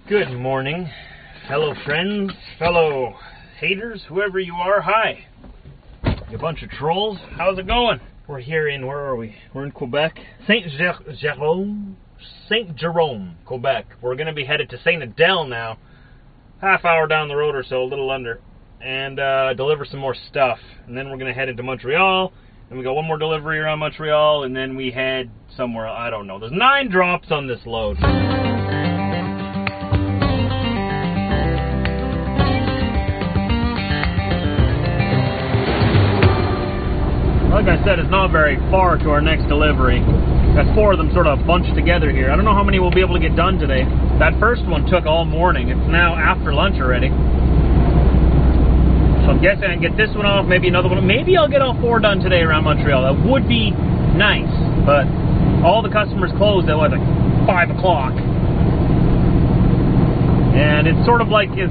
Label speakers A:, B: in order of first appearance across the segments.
A: Good morning, fellow friends, fellow haters, whoever you are. Hi, you bunch of trolls. How's it going? We're here in, where are we? We're in Quebec. Saint Jerome, Quebec. We're going to be headed to Saint Adele now, half hour down the road or so, a little under, and deliver some more stuff. And then we're going to head into Montreal, and we got one more delivery around Montreal, and then we head somewhere, I don't know. There's 9 drops on this load. Like I said, it's not very far to our next delivery. That's 4 of them sort of bunched together here. I don't know how many we'll be able to get done today. That first one took all morning. It's now after lunch already. So I'm guessing I can get this one off, maybe another one. Maybe I'll get all 4 done today around Montreal. That would be nice, but all the customers closed at like 5 o'clock. And it's sort of like, as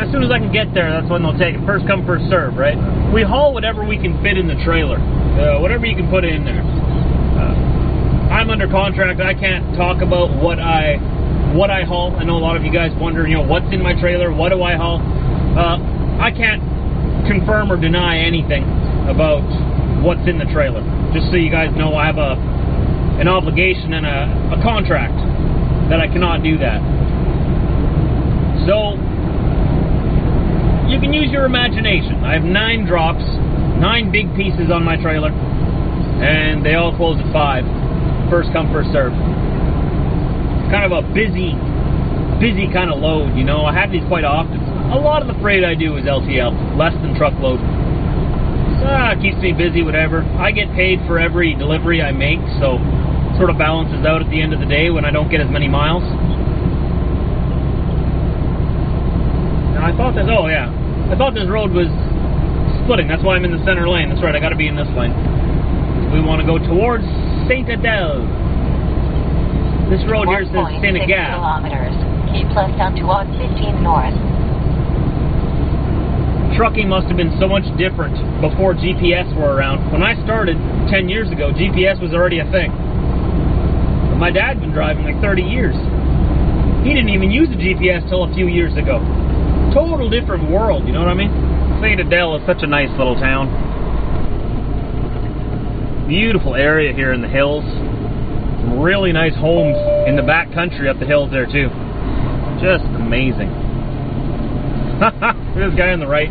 A: soon as I can get there, that's when they'll take it. First come, first serve, right? We haul whatever we can fit in the trailer. Whatever you can put in there. I'm under contract. I can't talk about what I haul. I know a lot of you guys wonder, you know, what's in my trailer? What do I haul? I can't confirm or deny anything about what's in the trailer. Just so you guys know, I have an obligation and a contract that I cannot do that. So, you can use your imagination. I have 9 drops, 9 big pieces on my trailer, and they all close at 5. First come, first serve. It's kind of a busy kind of load, you know. I have these quite often. A lot of the freight I do is LTL, less than truckload. It keeps me busy, whatever. I get paid for every delivery I make, so it sort of balances out at the end of the day when I don't get as many miles. I thought this, I thought this road was splitting. That's why I'm in the center lane. That's right, I got to be in this lane. We want to go towards Saint Adele. This road here says Saint Adele.
B: Kilometers. Keep left onto 15 north.
A: Trucking must have been so much different before GPS were around. When I started 10 years ago, GPS was already a thing. But my dad's been driving like 30 years. He didn't even use a GPS till a few years ago. Total different world, you know what I mean? Saint Adele is such a nice little town. Beautiful area here in the hills. Some really nice homes in the back country up the hills there too. Just amazing. This guy on the right.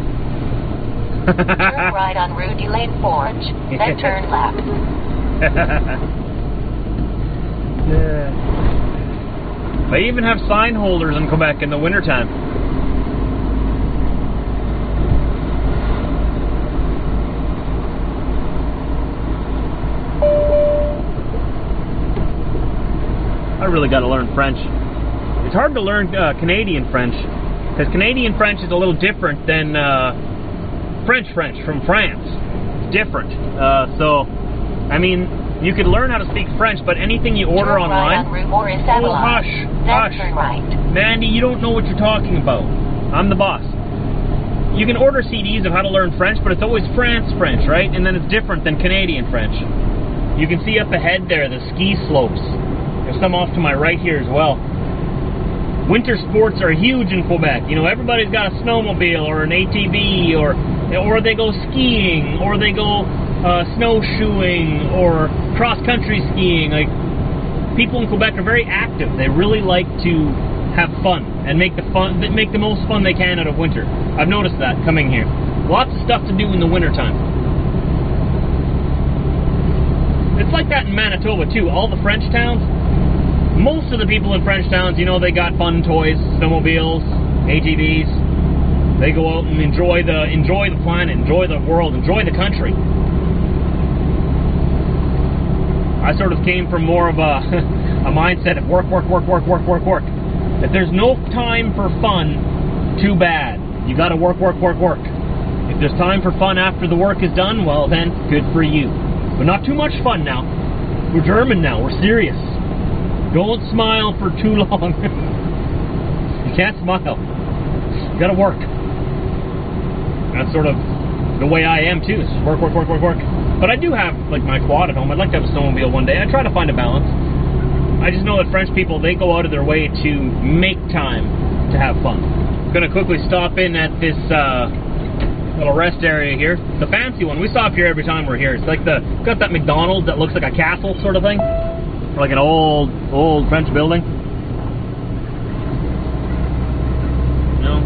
B: Turn right on Rue de Lane Forge, then turn left.
A: Yeah. They even have sign holders in Quebec in the wintertime. I really got to learn French. It's hard to learn Canadian French, because Canadian French is a little different than French from France. It's different. So, I mean, you could learn how to speak French, but anything you order online... Oh, hush, hush. Mandy, you don't know what you're talking about. I'm the boss. You can order CDs of how to learn French, but it's always France French, right? And then it's different than Canadian French. You can see up ahead there the ski slopes. There's some off to my right here as well. Winter sports are huge in Quebec. You know, everybody's got a snowmobile or an ATV, or they go skiing, or they go snowshoeing, or cross-country skiing. Like, people in Quebec are very active. They really like to have fun and make the most fun they can out of winter. I've noticed that coming here. Lots of stuff to do in the wintertime. It's like that in Manitoba too. All the French towns, most of the people in French towns, you know, they got fun toys, snowmobiles, ATVs. They go out and enjoy the planet, enjoy the world, enjoy the country. I sort of came from more of a mindset of work. If there's no time for fun, too bad. You got to work. If there's time for fun after the work is done, well then, good for you. But not too much fun now. We're German now. We're serious. Don't smile for too long. You can't smile. You gotta work. That's sort of the way I am too. It's work. But I do have like my quad at home. I'd like to have a snowmobile one day. I try to find a balance. I just know that French people, they go out of their way to make time to have fun. I'm gonna quickly stop in at this little rest area here. The fancy one. We stop here every time we're here. It's like got that McDonald's that looks like a castle sort of thing. Or like an old French building.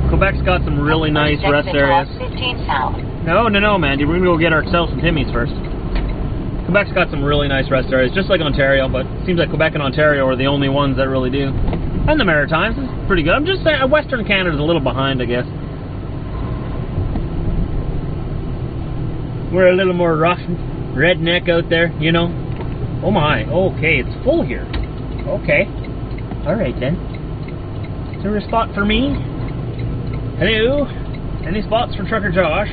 A: Quebec's got some really nice rest areas.
B: 15 south.
A: No, man. We're going to go get ourselves some Timmy's first. Quebec's got some really nice rest areas, just like Ontario, but it seems like Quebec and Ontario are the only ones that really do. And the Maritimes is pretty good. I'm just saying, Western Canada's a little behind, I guess. We're a little more rough, redneck out there, you know. Oh my, okay, it's full here. Okay. Alright then. Is there a spot for me? Hello? Any spots for Trucker Josh?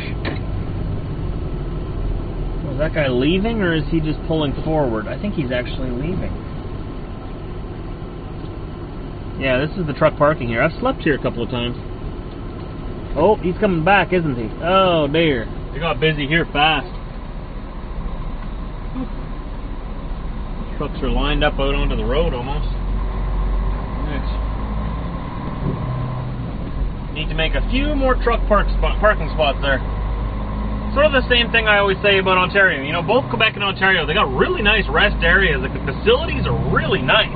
A: Was that guy leaving, or is he just pulling forward? I think he's actually leaving. Yeah, this is the truck parking here. I've slept here a couple of times. Oh, he's coming back, isn't he? Oh, dear. They got busy here fast. Trucks are lined up out onto the road almost. Nice. Need to make a few more truck parking spots there. Sort of the same thing I always say about Ontario. You know, both Quebec and Ontario, they got really nice rest areas. Like, the facilities are really nice.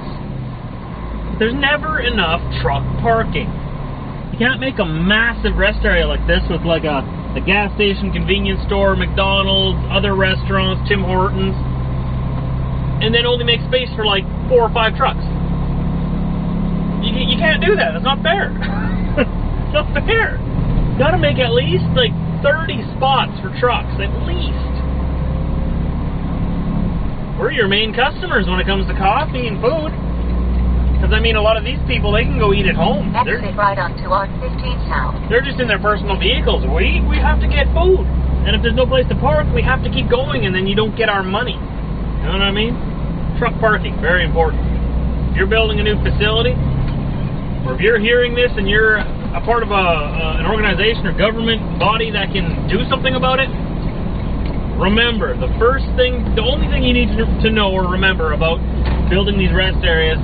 A: But there's never enough truck parking. You can't make a massive rest area like this with like a gas station, convenience store, McDonald's, other restaurants, Tim Hortons, and then only make space for like 4 or 5 trucks. You can't do that. That's not fair. It's not fair. You gotta make at least like 30 spots for trucks, at least. We're your main customers when it comes to coffee and food. Because, I mean, a lot of these people, they can go eat at home.
B: Exit right onto our 15 south.
A: They're just in their personal vehicles. We have to get food. And if there's no place to park, we have to keep going, and then you don't get our money. You know what I mean? Truck parking, very important. If you're building a new facility, or if you're hearing this and you're a part of an organization or government body that can do something about it, remember, the only thing you need to know or remember about building these rest areas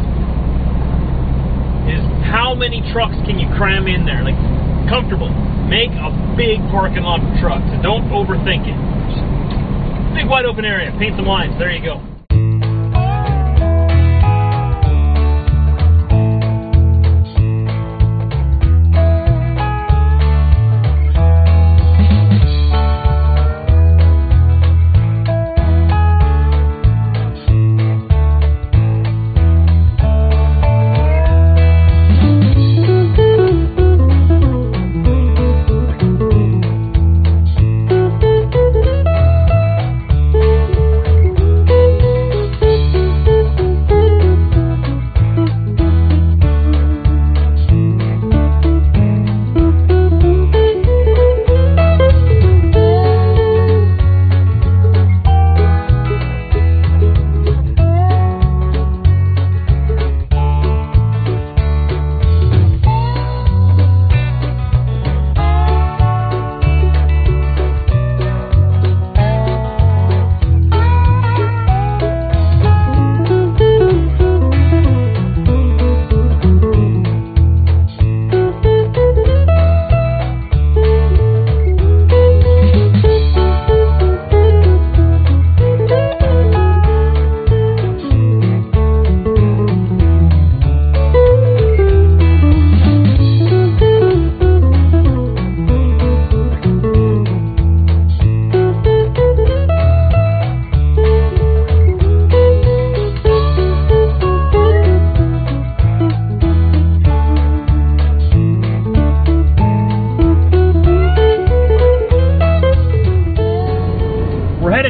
A: is how many trucks can you cram in there, like comfortable. Make a big parking lot for trucks and don't overthink it. Just big wide open area, paint some lines, there you go.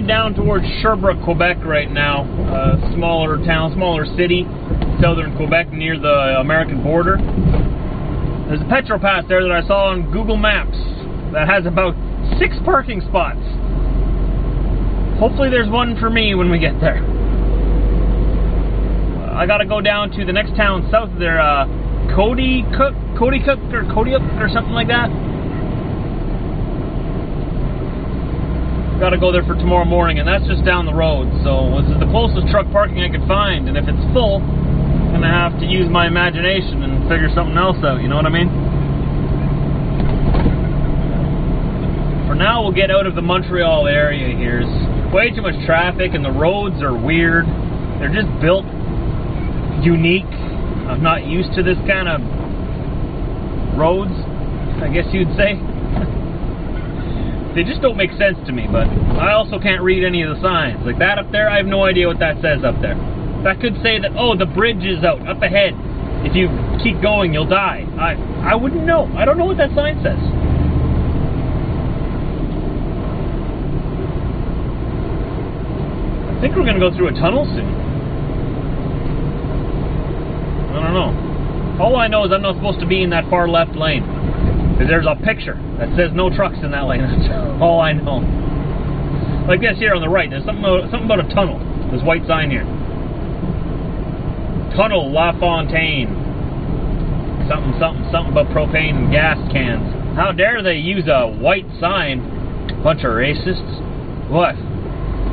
A: Down towards Sherbrooke, Quebec right now. Smaller town, smaller city, southern Quebec near the American border. There's a petrol pass there that I saw on Google Maps that has about 6 parking spots. Hopefully there's one for me when we get there. I gotta go down to the next town south of there, Kodiak or something like that. Gotta go there for tomorrow morning, and that's just down the road, so this is the closest truck parking I could find, and if it's full, gonna have to use my imagination and figure something else out, you know what I mean? For now, we'll get out of the Montreal area here. There's way too much traffic and the roads are weird. They're just built unique. I'm not used to this kind of roads, I guess you'd say. They just don't make sense to me, but I also can't read any of the signs. Like that up there, I have no idea what that says up there. That could say that, oh, the bridge is out, up ahead. If you keep going, you'll die. I wouldn't know. I don't know what that sign says. I think we're going to go through a tunnel soon. I don't know. All I know is I'm not supposed to be in that far left lane. Because there's a picture that says no trucks in that lane. That's all I know. Like this here on the right, there's something about a tunnel. This white sign here. Tunnel La Fontaine. Something about propane and gas cans. How dare they use a white sign? Bunch of racists. What?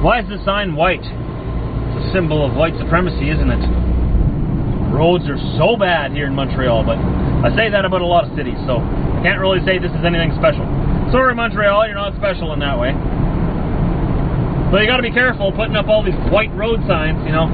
A: Why is the sign white? It's a symbol of white supremacy, isn't it? Roads are so bad here in Montreal, but I say that about a lot of cities, so I can't really say this is anything special. Sorry, Montreal, you're not special in that way. But you gotta be careful putting up all these white road signs, you know.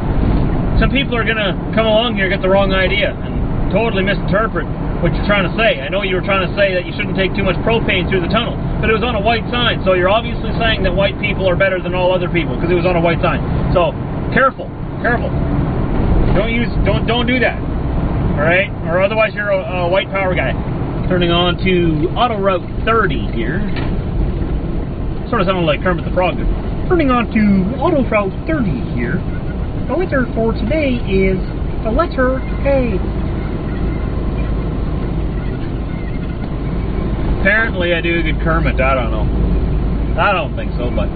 A: Some people are gonna come along here and get the wrong idea and totally misinterpret what you're trying to say. I know you were trying to say that you shouldn't take too much propane through the tunnel, but it was on a white sign, so you're obviously saying that white people are better than all other people because it was on a white sign. So, careful, careful. Don't do that. Alright? Or otherwise you're a white power guy. Turning on to Auto Route 30 here. Sort of sounded like Kermit the Frog. Turning on to Auto Route 30 here. The letter for today is the letter A. Apparently I do a good Kermit. I don't know. I don't think so, but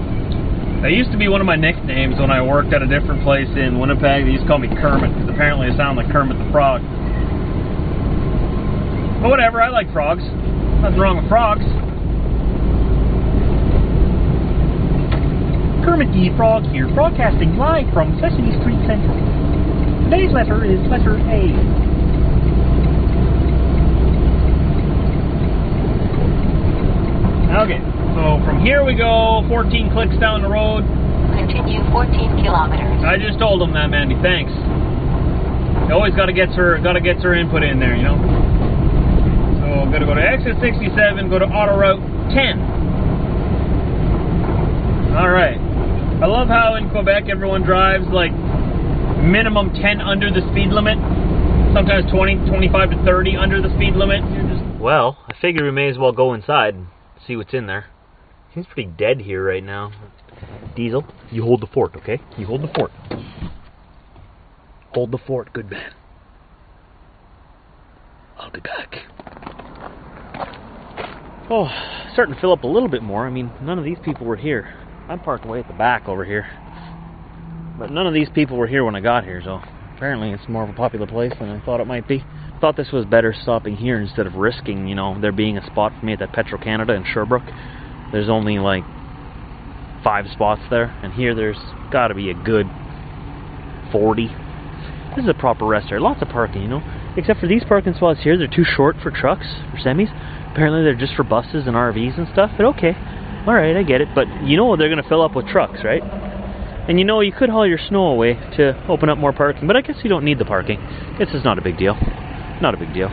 A: that used to be one of my nicknames when I worked at a different place in Winnipeg. They used to call me Kermit because apparently I sound like Kermit the Frog. But whatever, I like frogs. Nothing wrong with frogs. Kermit the Frog here, broadcasting live from Sesame Street Central. Today's letter is letter A. Okay, so from here we go 14 clicks down the road.
B: Continue 14 kilometers.
A: I just told him that, Mandy. Thanks. You always gotta get her input in there, you know. So I'm gonna go to exit 67, go to auto route 10. Alright. I love how in Quebec everyone drives like minimum 10 under the speed limit. Sometimes 20, 25 to 30 under the speed limit. Well, I figure we may as well go inside and see what's in there. Seems pretty dead here right now. Diesel, you hold the fort, okay? You hold the fort. Hold the fort, good man. I'll be back. Oh, starting to fill up a little bit more. I mean, none of these people were here. I'm parked way at the back over here. But none of these people were here when I got here, so apparently it's more of a popular place than I thought it might be. Thought this was better stopping here instead of risking, you know, there being a spot for me at that Petro-Canada in Sherbrooke. There's only like 5 spots there, and here there's got to be a good 40. This is a proper rest area. Lots of parking, you know, except for these parking spots here. They're too short for trucks, for semis. Apparently they're just for buses and RVs and stuff, but okay. Alright, I get it, but you know they're going to fill up with trucks, right? And you know you could haul your snow away to open up more parking, but I guess you don't need the parking. I guess it's not a big deal. Not a big deal.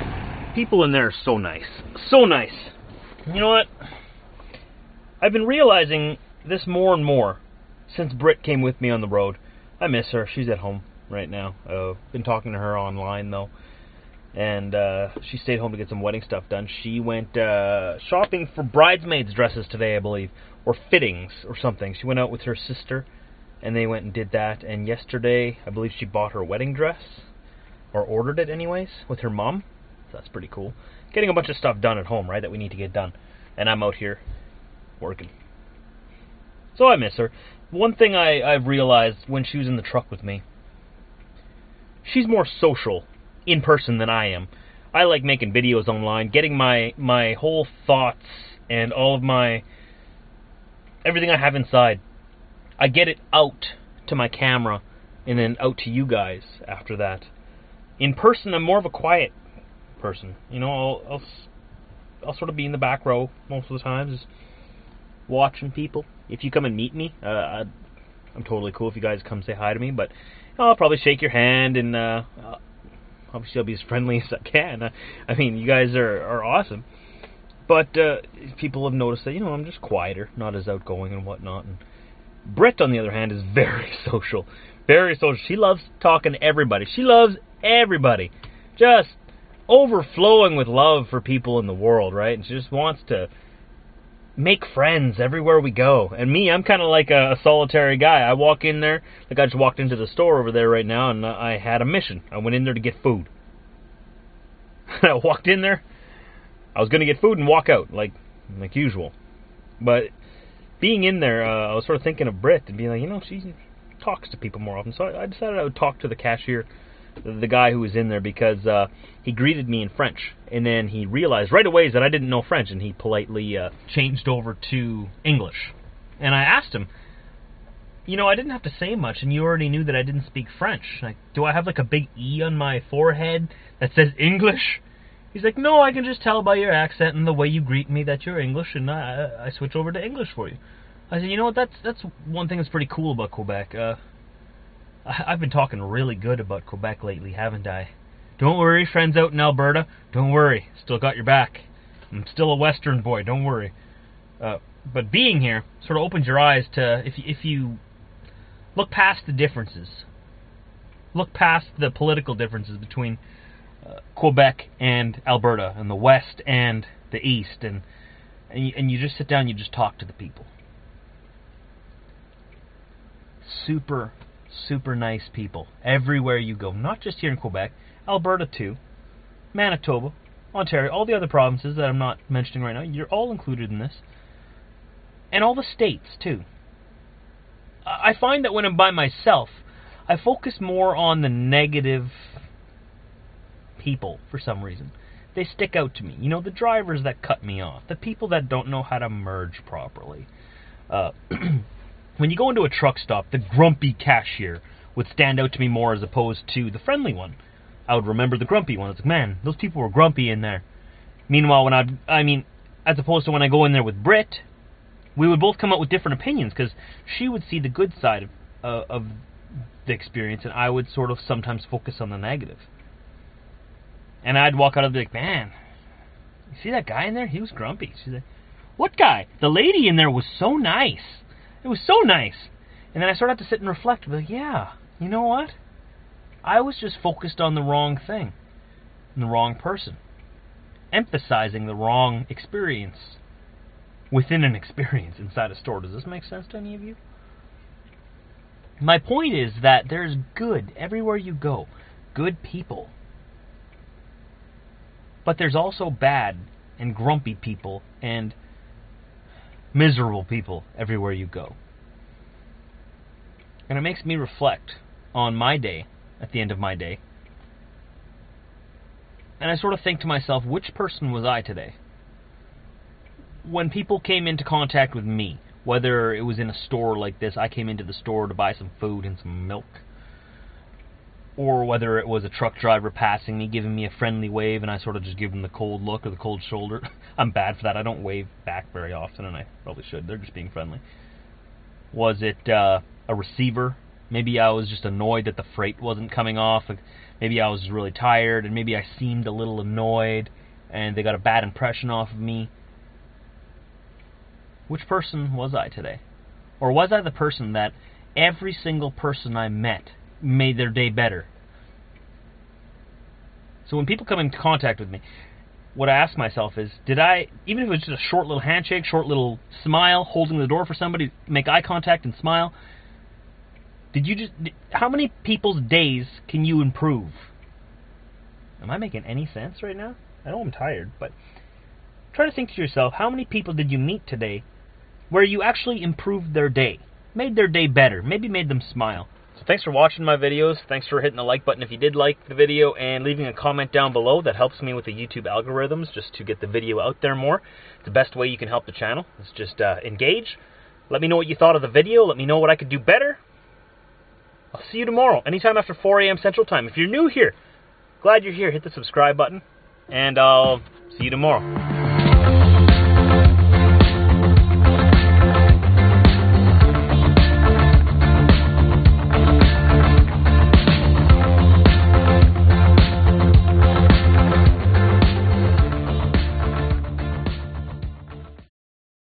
A: People in there are so nice. So nice. You know what? I've been realizing this more and more since Brit came with me on the road. I miss her. She's at home right now. I've been talking to her online, though. And she stayed home to get some wedding stuff done. She went shopping for bridesmaids' dresses today, I believe. Or fittings or something. She went out with her sister, and they went and did that. And yesterday, I believe she bought her wedding dress. Or ordered it anyways, with her mom. So that's pretty cool. Getting a bunch of stuff done at home, right, that we need to get done. And I'm out here working. So I miss her. One thing I've realized when she was in the truck with me, she's more social in person than I am. I like making videos online, getting my whole thoughts and all of my everything I have inside. I get it out to my camera and then out to you guys after that. In person, I'm more of a quiet person. You know, I'll sort of be in the back row most of the time, just watching people. If you come and meet me, I'm totally cool if you guys come say hi to me, but I'll probably shake your hand, and obviously I'll be as friendly as I can. I mean, you guys are awesome. But people have noticed that, you know, I'm just quieter, not as outgoing and whatnot. And Brit, on the other hand, is very social. Very social. She loves talking to everybody. She loves everybody. Just overflowing with love for people in the world, right? And she just wants to make friends everywhere we go. And me, I'm kind of like a solitary guy. I walk in there, like I just walked into the store over there right now, and I had a mission. I went in there to get food. I walked in there, I was going to get food and walk out, like usual. But being in there, I was sort of thinking of Brit and being like, you know, she talks to people more often. So I decided I would talk to the cashier, the guy who was in there, because he greeted me in French. And then he realized right away that I didn't know French, and he politely changed over to English. And I asked him, you know, I didn't have to say much, and you already knew that I didn't speak French. Like, do I have like a big E on my forehead that says English? He's like, no, I can just tell by your accent and the way you greet me that you're English, and I switch over to English for you. I said, you know what, that's one thing that's pretty cool about Quebec. I've been talking really good about Quebec lately, haven't I? Don't worry, friends out in Alberta. Don't worry, still got your back. I'm still a Western boy, don't worry. But being here sort of opens your eyes to, if you look past the differences, look past the political differences between Quebec and Alberta, and the West and the East, and you just sit down and you just talk to the people. Super, super nice people everywhere you go. Not just here in Quebec, Alberta too, Manitoba, Ontario, all the other provinces that I'm not mentioning right now, you're all included in this. And all the states too. I find that when I'm by myself, I focus more on the negative people for some reason. They stick out to me. You know, the drivers that cut me off, the people that don't know how to merge properly. When you go into a truck stop, the grumpy cashier would stand out to me more as opposed to the friendly one. I would remember the grumpy one. It's like, man, those people were grumpy in there. Meanwhile, when as opposed to when I go in there with Brit, we would both come up with different opinions, because she would see the good side of the experience, and I would sort of sometimes focus on the negative. And I'd walk out and be like, man, you see that guy in there? He was grumpy. She's like, what guy? The lady in there was so nice. It was so nice. And then I sort of have to sit and reflect and be like, yeah, you know what? I was just focused on the wrong thing, and the wrong person, emphasizing the wrong experience within an experience inside a store. Does this make sense to any of you? My point is that there's good everywhere you go. Good people. But there's also bad and grumpy people and miserable people everywhere you go. And it makes me reflect on my day, at the end of my day. And I sort of think to myself, which person was I today? When people came into contact with me, whether it was in a store like this, I came into the store to buy some food and some milk, or whether it was a truck driver passing me, giving me a friendly wave, and I sort of just give them the cold look or the cold shoulder. I'm bad for that. I don't wave back very often, and I probably should. They're just being friendly. Was it a receiver? Maybe I was just annoyed that the freight wasn't coming off. Maybe I was really tired, and maybe I seemed a little annoyed, and they got a bad impression off of me. Which person was I today? Or was I the person that every single person I met made their day better? So when people come into contact with me, what I ask myself is, did I, even if it was just a short little handshake, short little smile, holding the door for somebody, make eye contact and smile, how many people's days can you improve? Am I making any sense right now? I know I'm tired, but try to think to yourself, how many people did you meet today where you actually improved their day, made their day better, maybe made them smile? So thanks for watching my videos. Thanks for hitting the like button if you did like the video, and leaving a comment down below. That helps me with the YouTube algorithms, just to get the video out there more. It's the best way you can help the channel. It's just engage. Let me know what you thought of the video. Let me know what I could do better. I'll see you tomorrow, anytime after 4 a.m. Central Time. If you're new here, glad you're here. Hit the subscribe button, and I'll see you tomorrow.